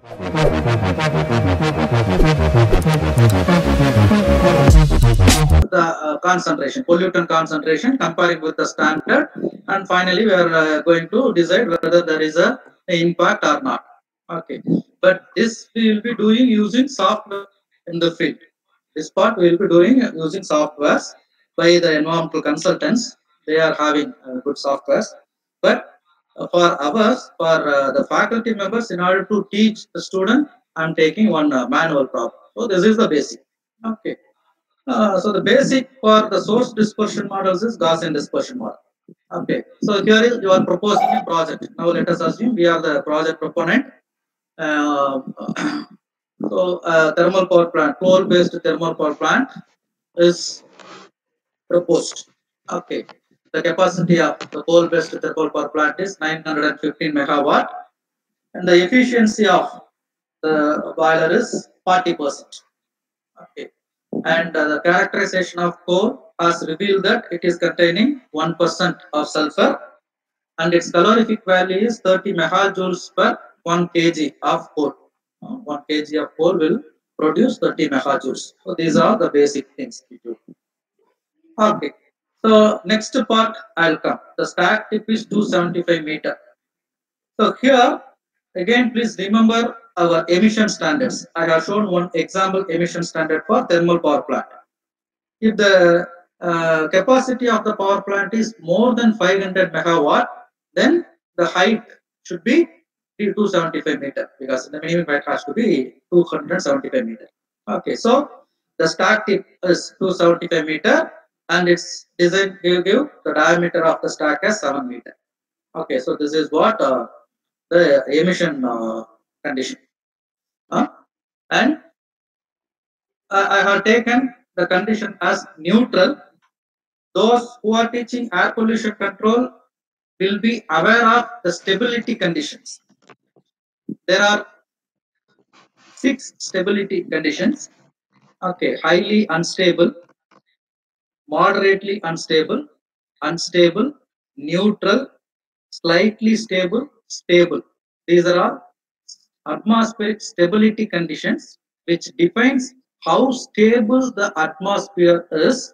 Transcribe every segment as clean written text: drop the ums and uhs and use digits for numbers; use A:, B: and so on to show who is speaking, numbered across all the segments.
A: The concentration, pollutant concentration, comparing with the standard, and finally we are going to decide whether there is a impact or not. Okay, but this we will be doing using software in the field. This part we will be doing using softwares by the environmental consultants. They are having good softwares, but for ours, for the faculty members, in order to teach the student, I'm taking one manual problem. So this is the basic. Okay. So the basic for the source dispersion models is Gaussian dispersion model. Okay. So here is you are proposing a project. Now let us assume we are the project proponent. Uh, so thermal power plant, coal-based thermal power plant is proposed. Okay. The capacity of the coal-based thermal power plant is 915 megawatt, and the efficiency of the boiler is 40%. Okay. And the characterization of coal has revealed that it is containing 1% of sulfur, and its calorific value is 30 megajoules per 1 kg of coal. 1 kg of coal will produce 30 megajoules. So these are the basic things we do. Okay. So next part I'll come. The stack tip is 275 meter. So here again, please remember our emission standards. I have shown one example emission standard for thermal power plant. If the capacity of the power plant is more than 500 megawatt, then the height should be 275 meter, because the minimum height has to be 275 meter. Okay, so the stack tip is 275 meter, and its design will give the diameter of the stack as 7 meter. Okay, so this is what the emission condition. And I have taken the condition as neutral. Those who are teaching air pollution control will be aware of the stability conditions. There are 6 stability conditions. Okay, highly unstable, moderately unstable, unstable, neutral, slightly stable, stable. These are all atmospheric stability conditions, which defines how stable the atmosphere is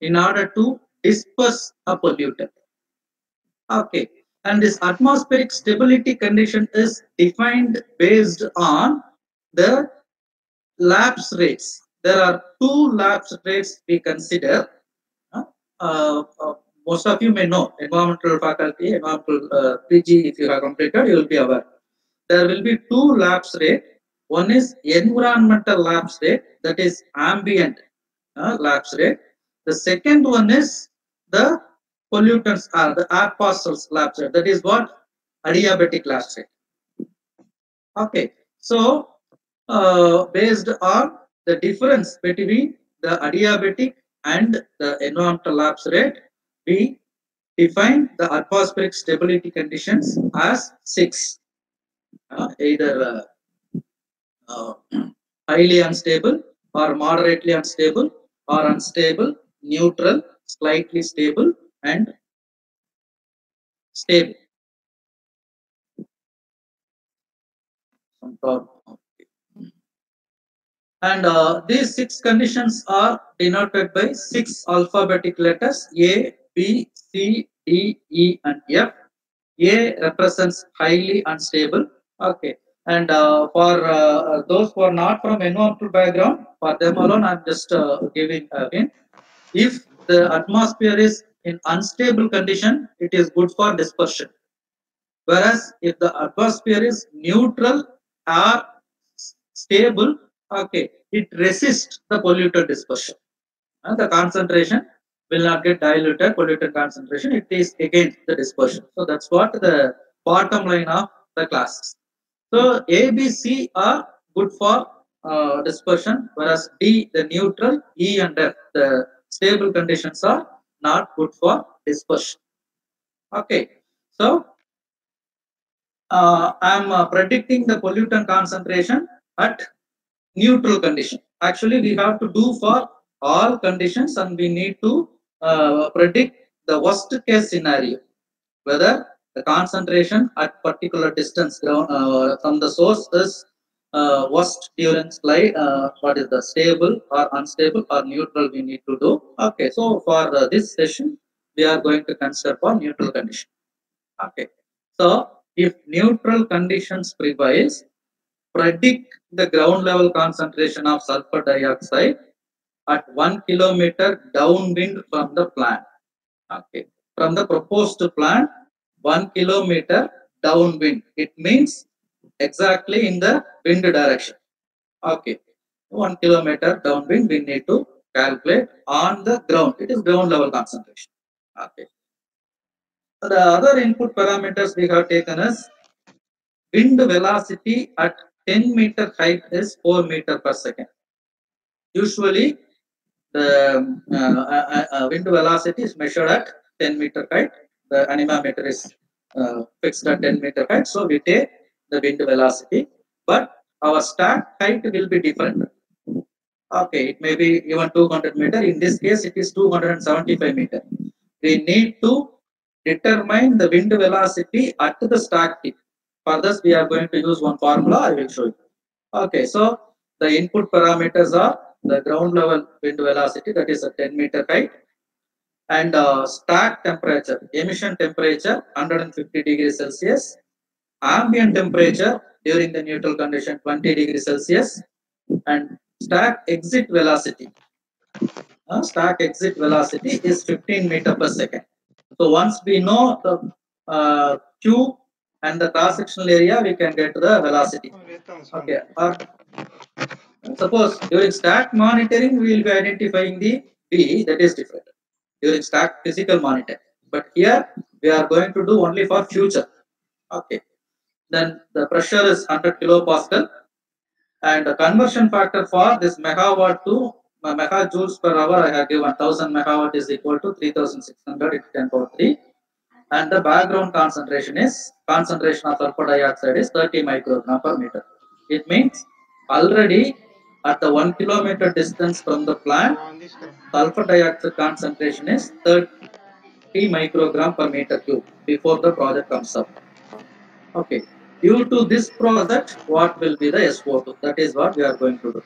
A: in order to disperse a pollutant. Okay, and this atmospheric stability condition is defined based on the lapse rates. There are 2 lapse rates we consider. Most of you may know, environmental faculty, environmental PG, if you have completed, you will be aware. There will be 2 lapse rate. One is environmental lapse rate, that is ambient lapse rate. The second one is the pollutants are the air parcels lapse rate. That is what adiabatic lapse rate. Okay, so based on the difference between the adiabatic and the environmental lapse rate, we define the atmospheric stability conditions as 6. Either highly unstable or moderately unstable or unstable, neutral, slightly stable, and stable. And these 6 conditions are denoted by 6 alphabetic letters A, B, C, D, E, and F. A represents highly unstable. Okay. And for those who are not from environmental background, for them alone, I'm just giving a hint. If the atmosphere is in unstable condition, it is good for dispersion. Whereas if the atmosphere is neutral or stable, okay, it resists the pollutant dispersion. And the concentration will not get diluted, pollutant concentration, it is against the dispersion. So that's what the bottom line of the class. So A, B, C are good for dispersion, whereas D, the neutral, E and F, the stable conditions are not good for dispersion. Okay, so I am predicting the pollutant concentration at neutral condition. Actually, we have to do for all conditions, and we need to predict the worst case scenario, whether the concentration at particular distance from the source is worst during slide, what is the stable or unstable or neutral we need to do. Okay, so for this session, we are going to consider for neutral condition. Okay, so if neutral conditions prevails, predict the ground level concentration of sulfur dioxide at 1 kilometer downwind from the plant. Okay, from the proposed plant, 1 kilometer downwind. It means exactly in the wind direction. Okay, 1 kilometer downwind we need to calculate on the ground. It is ground level concentration. Okay. So the other input parameters we have taken as wind velocity at 10-meter height is 4 meter per second. Usually, the wind velocity is measured at 10-meter height. The anemometer is fixed at 10-meter height. So we take the wind velocity, but our start height will be different. Okay, it may be even 200 meter. In this case, it is 275 meter. We need to determine the wind velocity at the stack tip. For this, we are going to use one formula. I will show you. Okay, so the input parameters are the ground level wind velocity, that is a 10-meter height, and stack temperature, emission temperature 150 degrees Celsius, ambient temperature during the neutral condition 20 degrees Celsius, and stack exit velocity. Stack exit velocity is 15 meter per second. So once we know the Q and the cross sectional area, we can get the velocity. Okay. Suppose during stack monitoring, we will be identifying the V, that is different during stack physical monitoring. But here we are going to do only for future. Okay. Then the pressure is 100 kilopascal, and the conversion factor for this megawatt to megajoules per hour I have given 1000 megawatt is equal to 3600 into 10 power 3, and the background concentration of sulfur dioxide is 30 microgram per meter. It means already at the 1 kilometer distance from the plant, sulfur dioxide concentration is 30 microgram per meter cube before the project comes up. Okay. Due to this project, what will be the SO2? That is what we are going to do.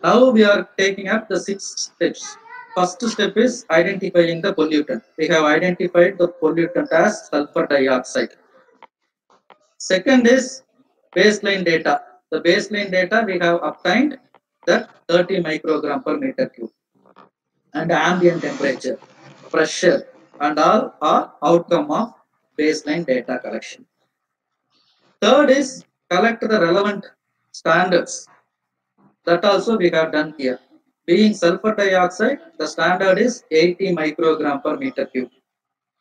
A: Now we are taking up the 6 steps. First step is identifying the pollutant. We have identified the pollutant as sulfur dioxide. Second is baseline data. The baseline data we have obtained that 30 microgram per meter cube. And ambient temperature, pressure, and all are outcome of baseline data collection. Third is collect the relevant standards. That also we have done here. Being sulfur dioxide, the standard is 80 microgram per meter cube.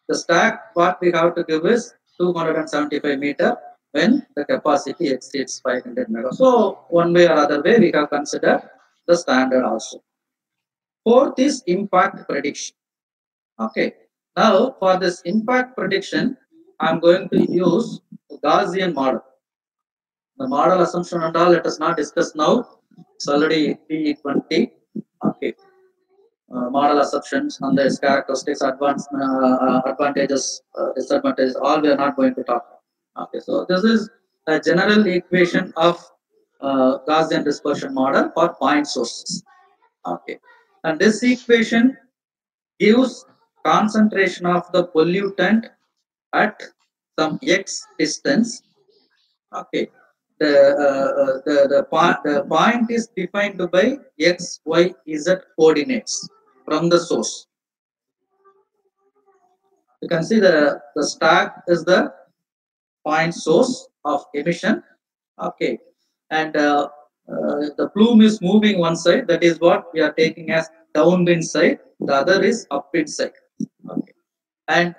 A: The stack what we have to give is 275 meter when the capacity exceeds 500 mega. So one way or other way we have considered the standard also. Fourth is impact prediction. Okay. Now for this impact prediction, I am going to use the Gaussian model. The model assumption and all, let us not discuss now. It's already P20. Okay. Model assumptions and its characteristics, advantages, disadvantages, all we are not going to talk about. Okay. So this is a general equation of Gaussian dispersion model for point sources. Okay. And this equation gives concentration of the pollutant at some x distance. Okay. The point is defined by x, y, z coordinates from the source. You can see the stack is the point source of emission. Okay, and the plume is moving one side. That is what we are taking as downwind side. The other is upwind side. Okay, and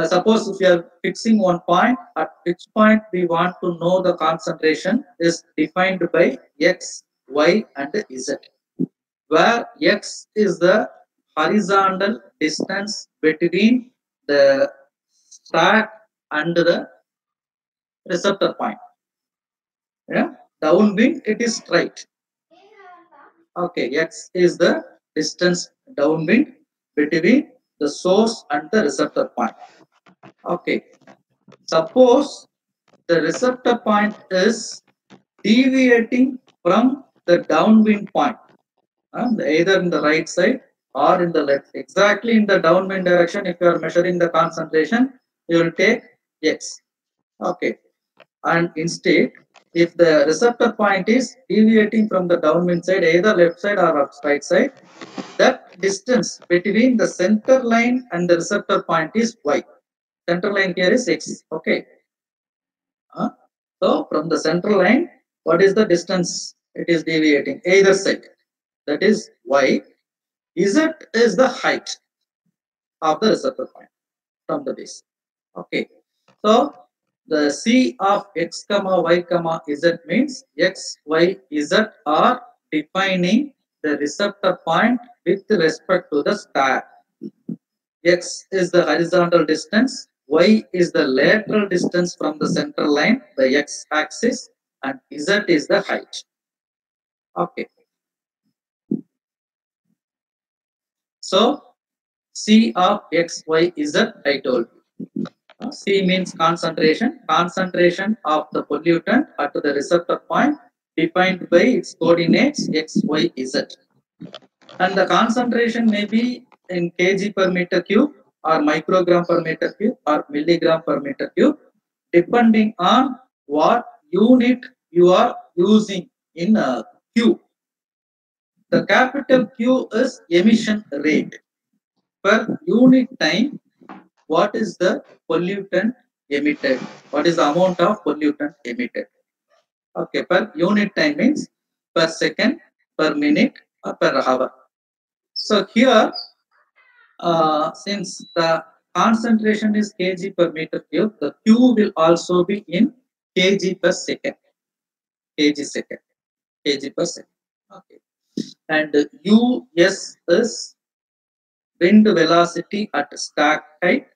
A: suppose if you are fixing one point, at which point we want to know the concentration is defined by x, y, and z, where x is the horizontal distance between the stack and the receptor point. Yeah, downwind it is straight. Okay, x is the distance downwind between the source and the receptor point. Okay, suppose the receptor point is deviating from the downwind point, either in the right side or in the left. Exactly in the downwind direction, if you are measuring the concentration, you will take x. Okay. And instead, if the receptor point is deviating from the downwind side, either left side or right side, that distance between the center line and the receptor point is y. Center line here is x. Okay. So from the center line, what is the distance it is deviating? Either side. That is y. Z is the height of the receptor point from the base. Okay. So the C of x comma y comma z means x, y, z are defining the receptor point with respect to the star. X is the horizontal distance, y is the lateral distance from the center line, the x axis, and z is the height. Okay. So C of x, y, z I told you. C means concentration. Concentration of the pollutant at the receptor point defined by its coordinates x, y, z. And the concentration may be in kg per meter cube or microgram per meter cube or milligram per meter cube, depending on what unit you are using in a Q. The capital Q is emission rate. Per unit time, what is the pollutant emitted? What is the amount of pollutant emitted? Okay, per unit time means per second, per minute, or per hour. So here, since the concentration is kg per meter cube, the Q will also be in kg per second. Kg second. Kg per second. Okay. And US is wind velocity at stack height.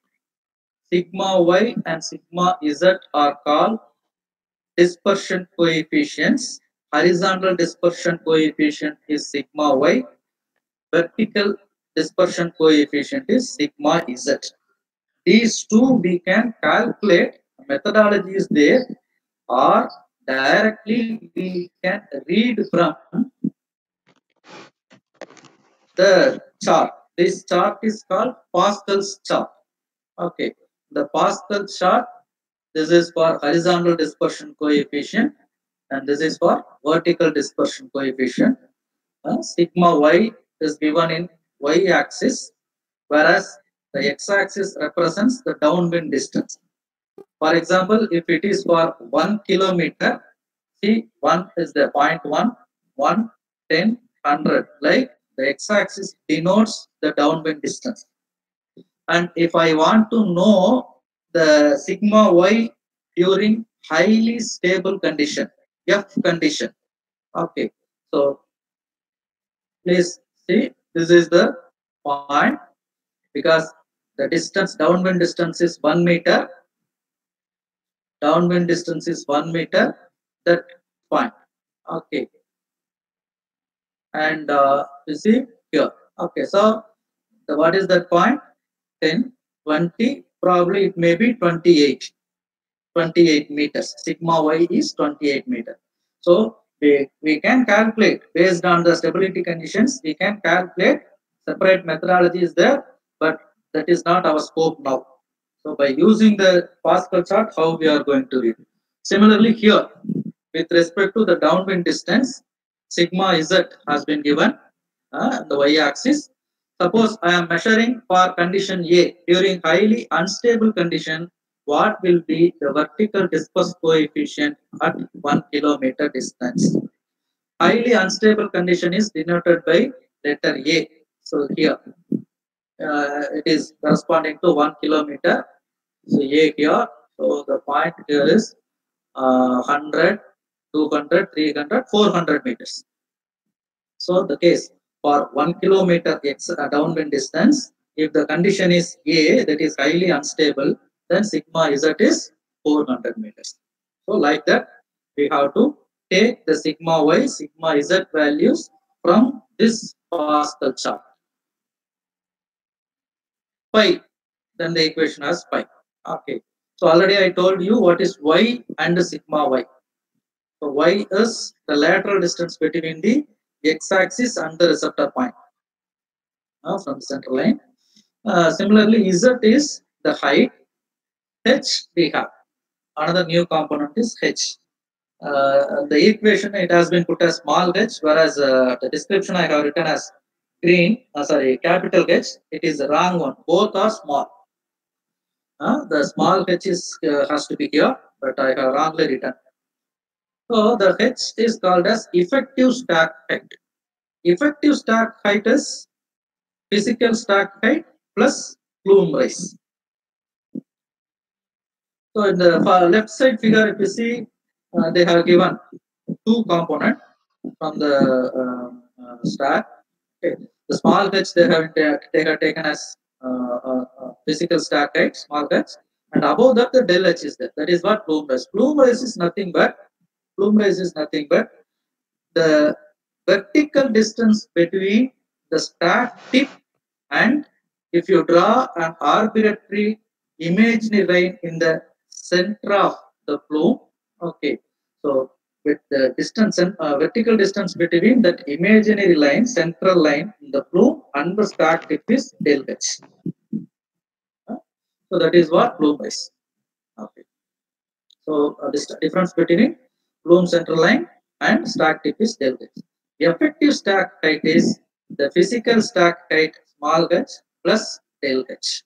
A: Sigma y and sigma z are called dispersion coefficients. Horizontal dispersion coefficient is sigma y. Vertical dispersion coefficient is sigma z. These two we can calculate. Methodology is there, or directly we can read from the chart. This chart is called Pascal's chart. Okay, the Pascal chart. This is for horizontal dispersion coefficient, and this is for vertical dispersion coefficient. Sigma y is given in y-axis, whereas the x-axis represents the downwind distance. For example, if it is for 1 kilometer, see 1 is the 0.1, 1, 10, 100. Like the x-axis denotes the downwind distance. And if I want to know the sigma y during highly stable condition, F condition. Okay, so please see, this is the point, because the distance, downwind distance is 1 meter. Downwind distance is 1 meter. That point. Okay, and you see here. Okay, so what is that point? 10, 20, probably it may be 28. 28 meters. Sigma y is 28 meters. So we can calculate based on the stability conditions. We can calculate. Separate methodology is there, but that is not our scope now. So by using the Pascal chart, how we are going to read. Similarly here, with respect to the downwind distance, sigma z has been given the y-axis. Suppose I am measuring for condition A during highly unstable condition, what will be the vertical disperse coefficient at 1 kilometer distance? Highly unstable condition is denoted by letter A. So here it is corresponding to 1 kilometer. So A here. So the point here is 100, 200, 300, 400 meters. So the case for 1 kilometer downwind distance, if the condition is A, that is highly unstable, then sigma z is 400 meters. So like that, we have to take the sigma y, sigma z values from this Pascal chart. Pi, then the equation has pi. Okay. So already I told you what is y and sigma y. So y is the lateral distance between the x-axis and the receptor point from the center line. Similarly, z is the height. H we have another new component is h. The equation it has been put as small h, whereas the description I have written as capital H. It is the wrong one. Both are small. The small h is has to be here, but I have wrongly written. So the h is called as effective stack height. Effective stack height is physical stack height plus plume rise. So in the left side figure, if you see, they have given two components from the stack. Okay. The small h they have taken as physical stack height, small h, and above that the del h is there. That is what plume rise. Plume rise is nothing but the vertical distance between the stack tip and if you draw an arbitrary imaginary line in the center of the plume, okay, so with the distance and vertical distance between that imaginary line, central line in the plume and the stack tip is del h. So that is what plume is. Okay. So this difference between plume central line and stack tip is del h. The effective stack height is the physical stack height small h plus del h.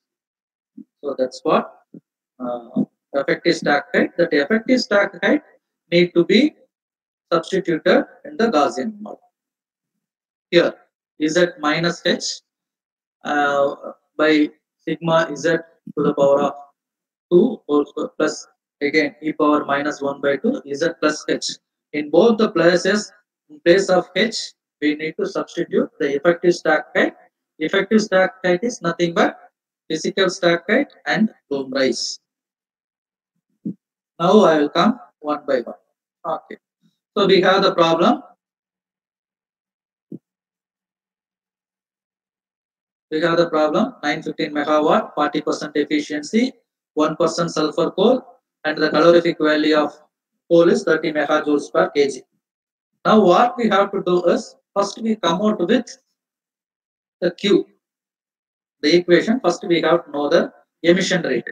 A: So that's what effective stack height. That effective stack height need to be substituted in the Gaussian model. Here z minus h by sigma z to the power of 2 whole square plus again e power minus 1 by 2 z plus h. In both the places, in place of h, we need to substitute the effective stack height. Effective stack height is nothing but physical stack height and plume rise. Now I will come one by one. Okay. So we have the problem. We have the problem 915 megawatt, 40% efficiency, 1% sulfur coal, and the calorific value of coal is 30 megajoules per kg. Now what we have to do is first we come out with the Q, the equation. First we have to know the emission rate.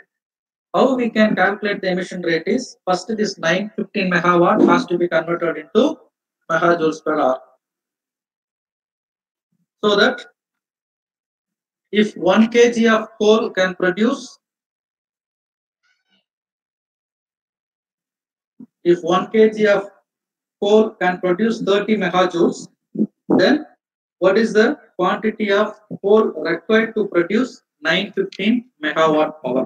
A: How we can calculate the emission rate is first this 915 megawatt has to be converted into megajoules per hour. So that if 1 kg of coal can produce, if 1 kg of coal can produce 30 megajoules, then what is the quantity of coal required to produce 915 megawatt power?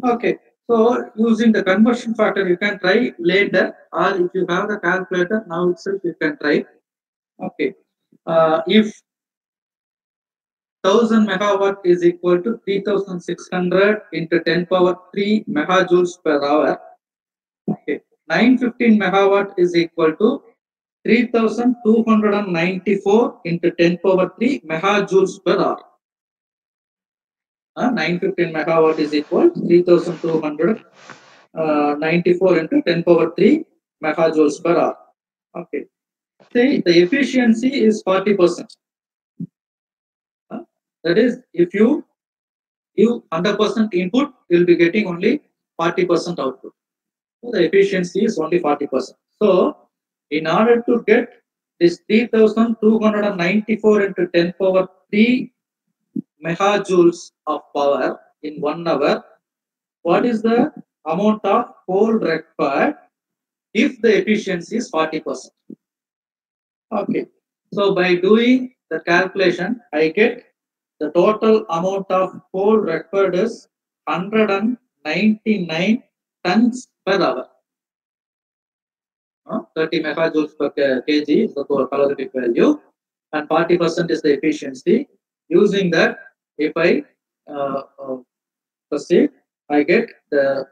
A: Okay, so using the conversion factor, you can try later, or if you have the calculator now itself, you can try. Okay, if 1000 megawatt is equal to 3600 into 10 power 3 megajoules per hour. Okay, 915 megawatt is equal to 3294 into 10 power 3 megajoules per hour. 915 megawatt is equal to 3294 into 10 power 3 megajoules per hour. Okay. Say the efficiency is 40%. That is, if you give 100% input, you will be getting only 40% output. So the efficiency is only 40%. So in order to get this 3294 into 10 power 3 megajoules of power in 1 hour, what is the amount of coal required if the efficiency is 40%? Okay, so by doing the calculation, I get the total amount of coal required is 199 tons per hour. 30 megajoules per kg is the calorific value, and 40% is the efficiency. Using that, if I proceed, I get the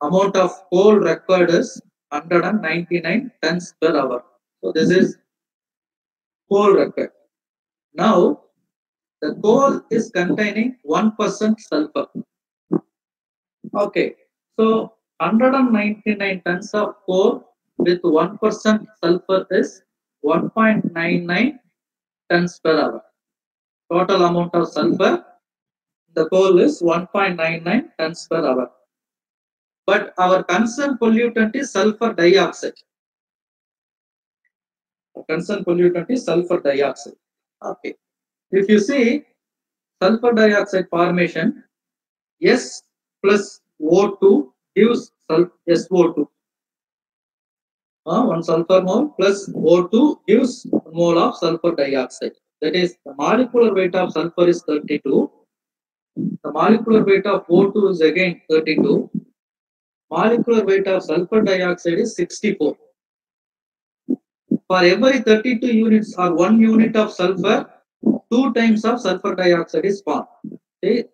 A: amount of coal required is 199 tons per hour. So this is coal required. Now the coal is containing 1% sulfur. Okay, so 199 tons of coal with 1% sulfur is 1.99 tons per hour. Total amount of sulfur, the coal is 1.99 tons per hour. But our concern pollutant is sulfur dioxide. Our concern pollutant is sulfur dioxide. Okay. If you see sulfur dioxide formation, S plus O2 gives SO2. One sulfur mole plus O2 gives a mole of sulfur dioxide. That is, the molecular weight of sulfur is 32. The molecular weight of O2 is again 32. Molecular weight of sulfur dioxide is 64. For every 32 units or 1 unit of sulfur, 2 times of sulfur dioxide is formed. Okay.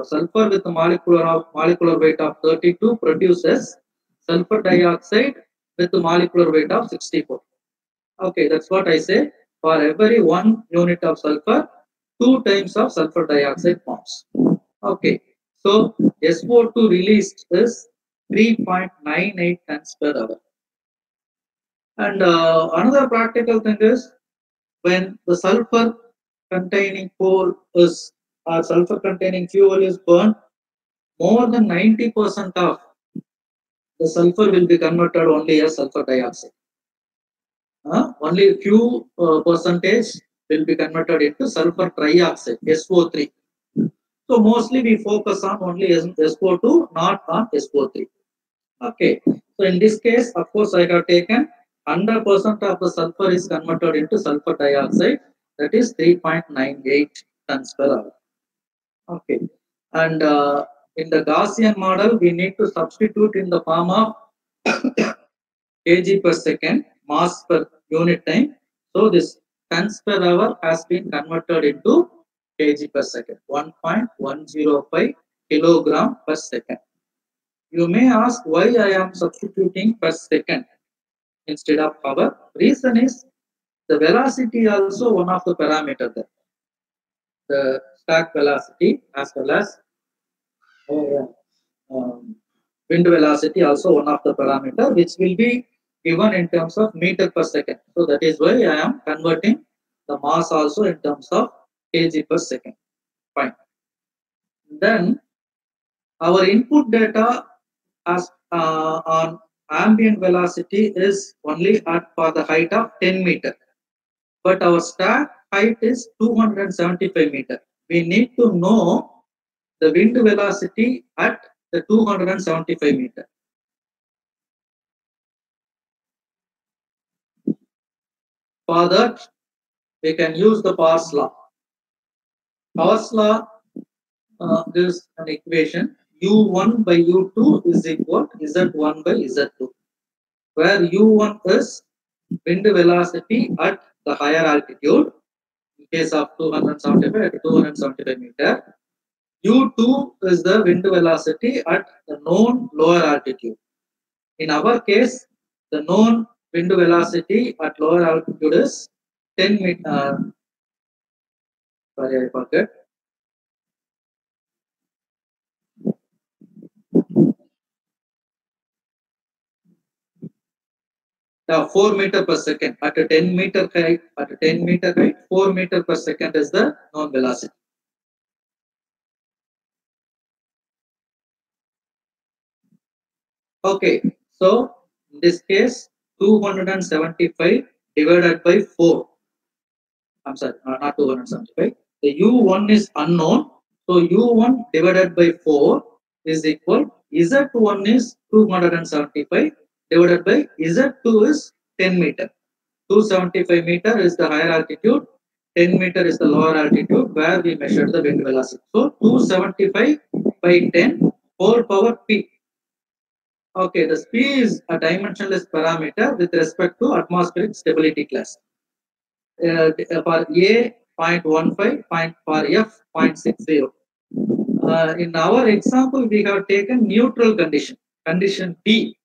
A: Sulfur with a molecular weight of 32 produces sulfur dioxide with a molecular weight of 64. Okay, that's what I say. For every 1 unit of sulfur, 2 times of sulfur dioxide forms. Okay, so SO2 released is 3.98 tons per hour. And another practical thing is when the sulfur containing coal is or sulfur containing fuel is burned, more than 90% of the sulfur will be converted only as sulfur dioxide. Only few percentage will be converted into sulfur trioxide, SO3. So mostly we focus on only SO2, not on SO3. Okay. So in this case, of course, I have taken 100% of the sulfur is converted into sulfur dioxide. That is 3.98 tons per hour. Okay. And in the Gaussian model, we need to substitute in the form of kg per second, mass per unit time. So this tons per hour has been converted into kg per second, 1.105 kilogram per second. You may ask why I am substituting per second instead of hour. Reason is the velocity also one of the parameter there. The stack velocity as well as wind velocity also one of the parameter which will be given in terms of meter per second. So that is why I am converting the mass also in terms of kg per second. Fine. Then our input data as on ambient velocity is only at for the height of 10 meter. But our stack height is 275 meter. We need to know the wind velocity at the 275 meter. For that, we can use the Parse law. Parse law gives an equation U1 by U2 is equal to Z1 by Z2, where U1 is wind velocity at the higher altitude, in case of 275 at 275 meter. U2 is the wind velocity at the known lower altitude. In our case, the known wind velocity at lower altitude is 10 meter. Sorry, I forget. 4 meter per second at a 10 meter height. At a 10 meter height, 4 meter per second is the known velocity. Okay, so in this case, 275 divided by 4. I'm sorry, not 275. The U1 is unknown, so U1 divided by 4 is equal. Z1 is 275 divided by Z2 is 10 meter. 275 meter is the higher altitude, 10 meter is the lower altitude where we measured the wind velocity. So 275 by 10 whole power P. Okay, the P is a dimensionless parameter with respect to atmospheric stability class. For A 0.15, for F 0.60. In our example, we have taken neutral condition, condition D.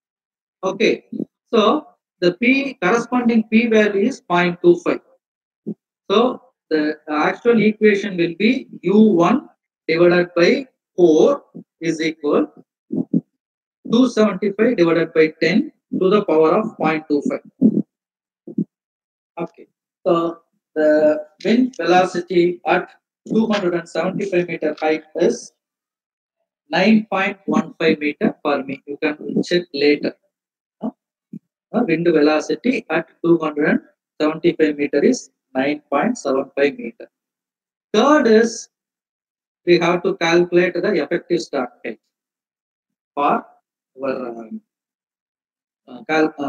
A: Okay, so the P corresponding P value is 0.25. So the actual equation will be U1 divided by 4 is equal 275 divided by 10 to the power of 0.25. Okay. So the wind velocity at 275 meter height is 9.15 meter per minute. You can check later. Wind velocity at 275 meter is 9.75 meter. Third is we have to calculate the effective start height for our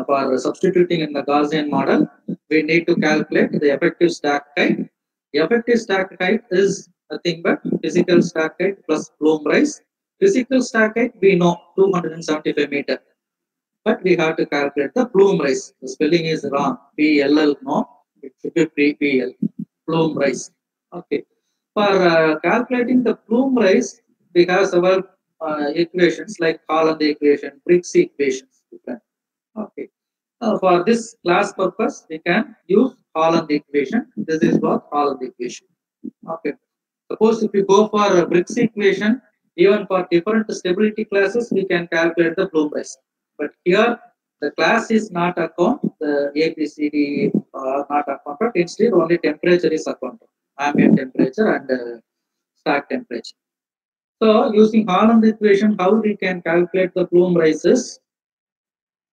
A: for substituting in the Gaussian model. We need to calculate the effective stack height. The effective stack height is nothing but physical stack height plus Bloom rise. Physical stack height we know 275 meter, but we have to calculate the Bloom rise. The spelling is wrong. PLL no, it should be PPL. Bloom rise. Okay. For calculating the Bloom rise, we have several equations like Holland equation, Briggs equations. Okay. For this class purpose, we can use Holland equation. This is what Holland equation. Okay. Suppose if you go for a Briggs equation, even for different stability classes, we can calculate the Bloom rise. But here, the class is not account, the ABCD are not accounted. Instead, only temperature is accounted, ambient temperature and stack temperature. So, using Holland equation, how we can calculate the Bloom rises?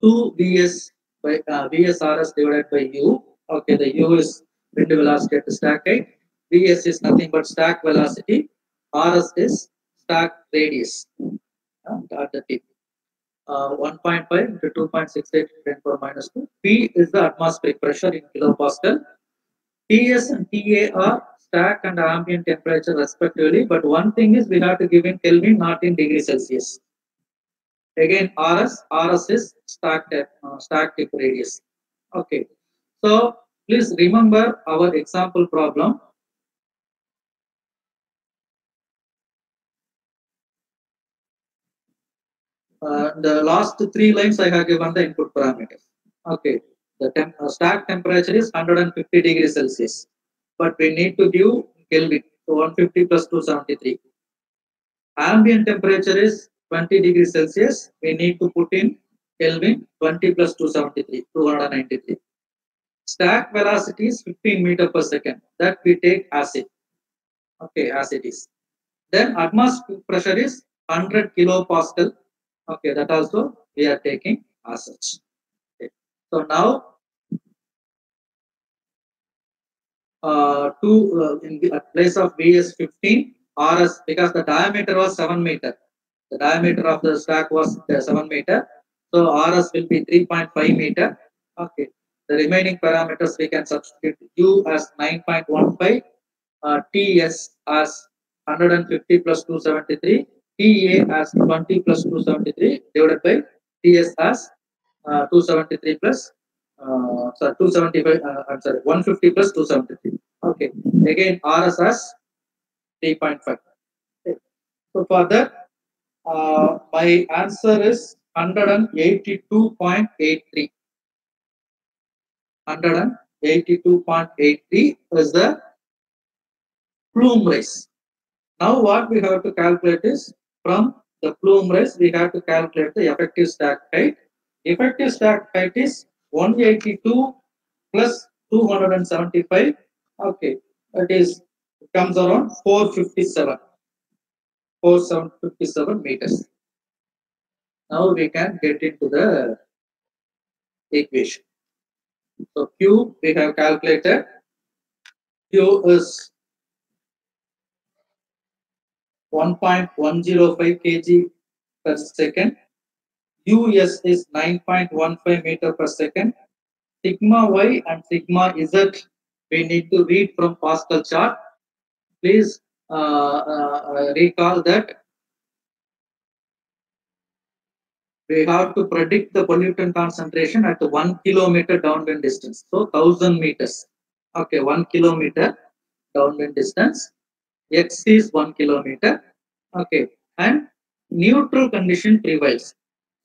A: 2 Vs by Vsrs divided by U. Okay, the U is wind velocity at the stack height. Vs is nothing but stack velocity. Rs is stack radius at the tip. 1.5 into 2.68 10 power minus 2. P is the atmospheric pressure in kilopascal. Ts and Ta are stack and ambient temperature respectively. But one thing is we have to give in Kelvin, not in degree Celsius. Again, Rs is stack tip radius. Okay. So please remember our example problem. The last 3 lines I have given the input parameters. Okay. The stack temperature is 150 degrees Celsius, but we need to give Kelvin. So 150 plus 273. Ambient temperature is 20 degrees Celsius. We need to put in Kelvin 20 plus 273, 293. Stack velocity is 15 meter per second. That we take as it. Okay, as it is. Then atmospheric pressure is 100 kilopascal. Okay, that also we are taking as such. Okay. So now, in the place of V is 15, Rs, because the diameter was 7 meter. The diameter of the stack was 7 meter. So Rs will be 3.5 meter. Okay. The remaining parameters we can substitute U as 9.15, Ts as 150 plus 273, Ta as 20 plus 273 divided by Ts as 273 plus 275. I'm sorry, 150 plus 273. Okay. Again, Rs as 3.5. Okay. So for that, my answer is 182.83. 182.83 is the Bloom rise. Now what we have to calculate is from the Bloom rise we have to calculate the effective stack height. Effective stack height is 182 plus 275. Okay, that is comes around 457 meters. Now we can get into the equation. So Q we have calculated. Q is 1.105 kg per second. US is 9.15 meter per second. Sigma Y and sigma Z we need to read from Pascal chart. Please recall that we have to predict the pollutant concentration at 1 kilometer downwind distance. So 1000 meters. Okay, 1 kilometer downwind distance. X is 1 kilometer. Okay, and neutral condition prevails.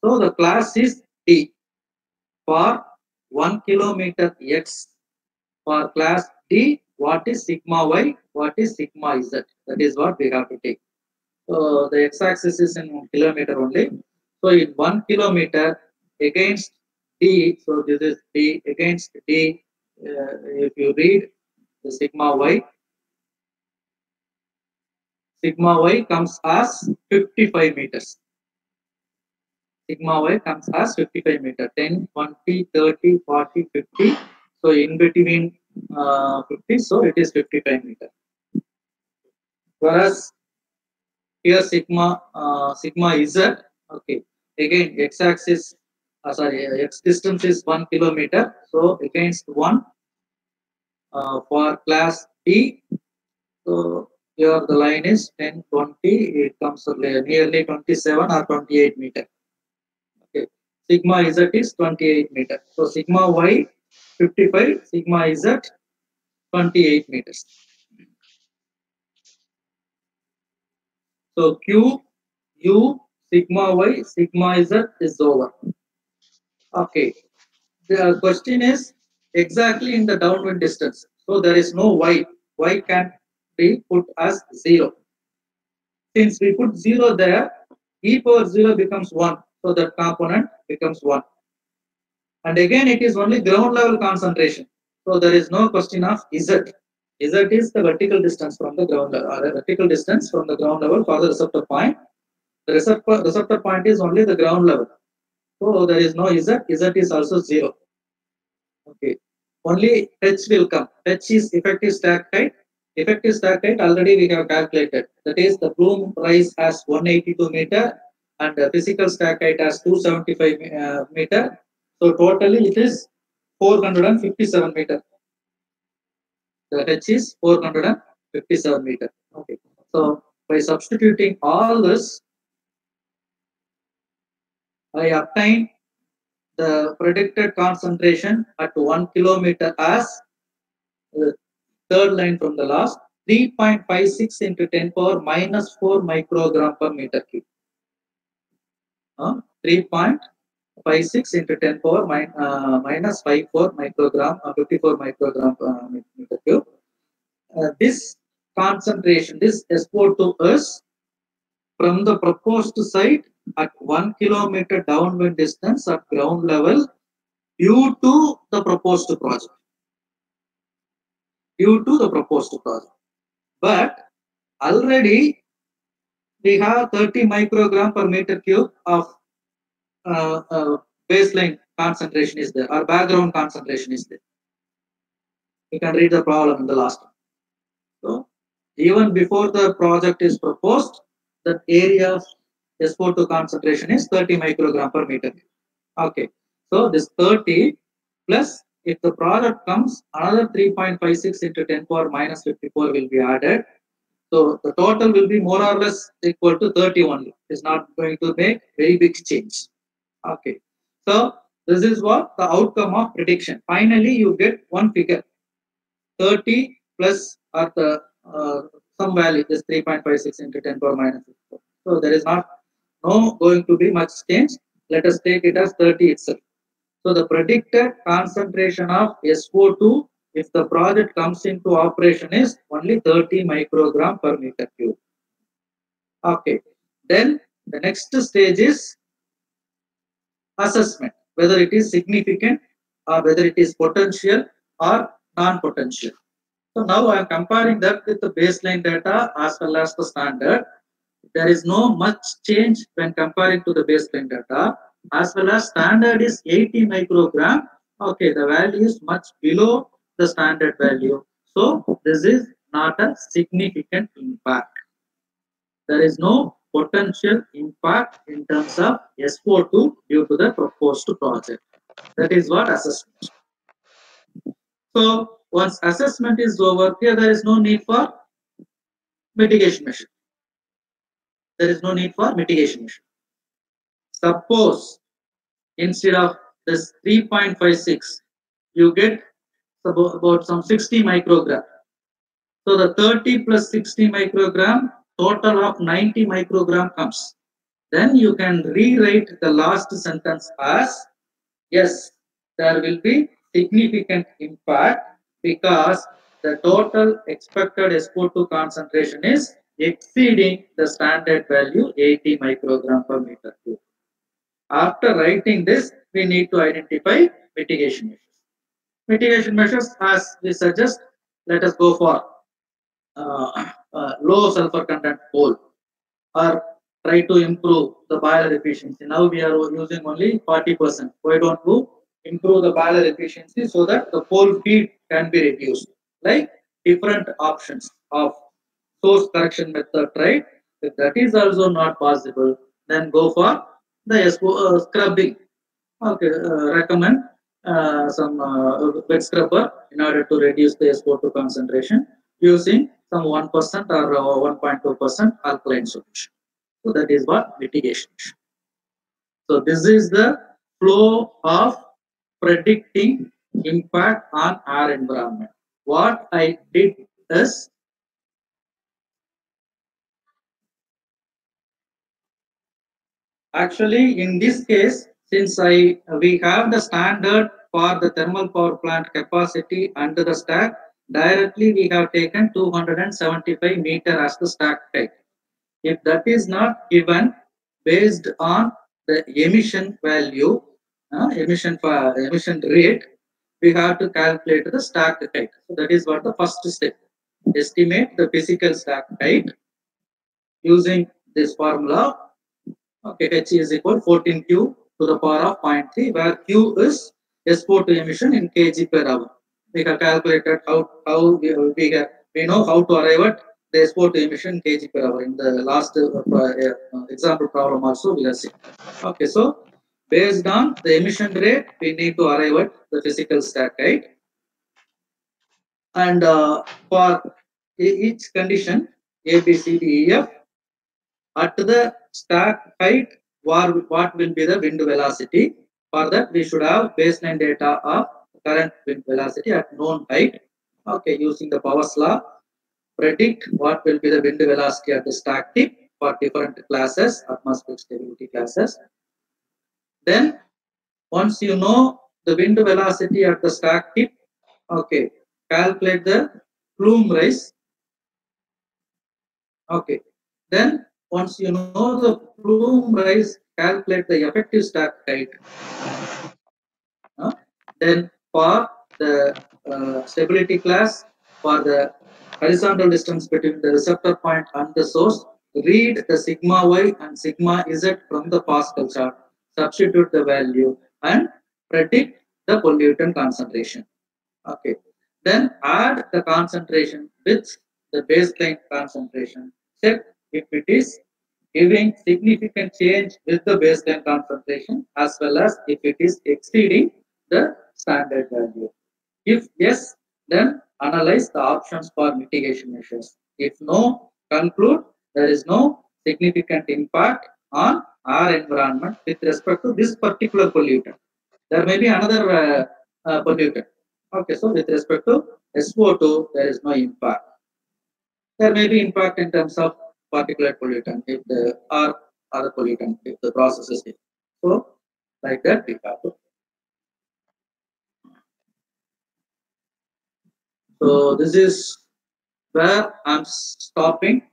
A: So the class is D for 1 kilometer X. For class D, what is sigma Y, what is sigma Z? That is what we have to take. So the x-axis is in kilometer only. So in 1 kilometer against D, so this is D against D. If you read the sigma y comes as 55 meters. Sigma y comes as 55 meter, 10, 20, 30, 40, 50. So in between 50, so it is 55 meter. Whereas here sigma z, okay, again x-axis, sorry, x distance is 1 kilometer. So against 1 for class D, so here the line is 10, 20, it comes nearly 27 or 28 meter. Okay, sigma z is 28 meter. So sigma y 55, sigma z 28 meters. So Q, U, sigma y, sigma z is over. Okay. The question is exactly in the downwind distance. So there is no y. Y can be put as 0. Since we put 0 there, e power 0 becomes 1. So that component becomes 1. And again, it is only ground level concentration. So there is no question of Z. Z is the vertical distance from the ground level, or the vertical distance from the ground level for the receptor point. The receptor point is only the ground level. So there is no Z. Z is also 0. Okay. Only H will come. H is effective stack height. Effective stack height already we have calculated. That is the boom rise as 182 meter and the physical stack height as 275 meter. So totally it is 457 meter. The H is 457 meter. Okay. So by substituting all this, I obtain the predicted concentration at 1 kilometer as the third line from the last, 3.56 into 10 power minus 4 microgram per meter cube. 3.56 into 10 power minus 54 microgram, 54 microgram per meter cube. This concentration, this SO2 is from the proposed site at 1 kilometer downwind distance at ground level due to the proposed project. But already we have 30 microgram per meter cube of baseline concentration is there, or background concentration is there. You can read the problem in the last one. So even before the project is proposed, the area of SO2 concentration is 30 microgram per meter cube. Okay, so this 30 plus, if the product comes, another 3.56 into 10 power minus 54 will be added. So the total will be more or less equal to 30 only. It's not going to make very big change. Okay. So this is what the outcome of prediction. Finally, you get one figure. 30 plus or the some value is 3.56 into 10 power minus 54. So there is not going to be much change. Let us take it as 30 itself. So the predicted concentration of SO2 if the project comes into operation is only 30 microgram per meter cube. Okay. Then the next stage is assessment, whether it is significant or whether it is potential or non-potential. So now I am comparing that with the baseline data as well as the standard. There is no much change when comparing to the baseline data, as well as standard is 80 microgram. Okay, the value is much below the standard value. So this is not a significant impact. There is no potential impact in terms of SO2 due to the proposed project. That is what assessment. So once assessment is over, here there is no need for mitigation measure. There is no need for mitigation measure. Suppose instead of this 3.56, you get about some 60 microgram. So the 30 plus 60 microgram, total of 90 microgram comes. Then you can rewrite the last sentence as, yes, there will be significant impact because the total expected SO2 concentration is exceeding the standard value 80 microgram per meter cube. After writing this, we need to identify mitigation measures. Mitigation measures, as we suggest, let us go for low sulfur content coal, or try to improve the boiler efficiency. Now we are using only 40%. Why don't we improve the boiler efficiency so that the coal feed can be reduced? Like different options of source correction method, right? If that is also not possible, then go for the scrubbing. Okay, recommend some wet scrubber in order to reduce the SO2 concentration using some 1% or 1.2% alkaline solution. So that is what mitigation is. So this is the flow of predicting impact on our environment. What I did is, actually in this case, since we have the standard for the thermal power plant capacity under the stack, directly we have taken 275 meter as the stack height. If that is not given based on the emission value, emission rate, we have to calculate the stack height. So that is what the first step. Estimate the physical stack height using this formula. Okay, H is equal 14Q to the power of 0.3, where Q is SO2 emission in kg per hour. We have calculated how we know how to arrive at the SO2 emission kg per hour. In the last example problem also we have seen. Okay, so based on the emission rate, we need to arrive at the physical stack height. And for each condition, A, B, C, D, E, F, at the stack height, what will be the wind velocity? For that, we should have baseline data of current wind velocity at known height. Okay, using the Power's law, predict what will be the wind velocity at the stack tip for different classes, atmospheric stability classes. Then, once you know the wind velocity at the stack tip, okay, calculate the plume rise. Okay, then once you know the plume rise, calculate the effective stack height. Then for the stability class, for the horizontal distance between the receptor point and the source, read the sigma y and sigma z from the Pascal chart, substitute the value and predict the pollutant concentration. Okay, then add the concentration with the baseline concentration. Check if it is giving significant change with the baseline concentration, as well as if it is exceeding the standard value. If yes, then analyze the options for mitigation measures. If no, conclude there is no significant impact on our environment with respect to this particular pollutant. There may be another pollutant. Okay, so with respect to SO2, there is no impact. There may be impact in terms of particulate pollutant if the or other pollutant if the process is different. So like that we have to. So this is where I'm stopping.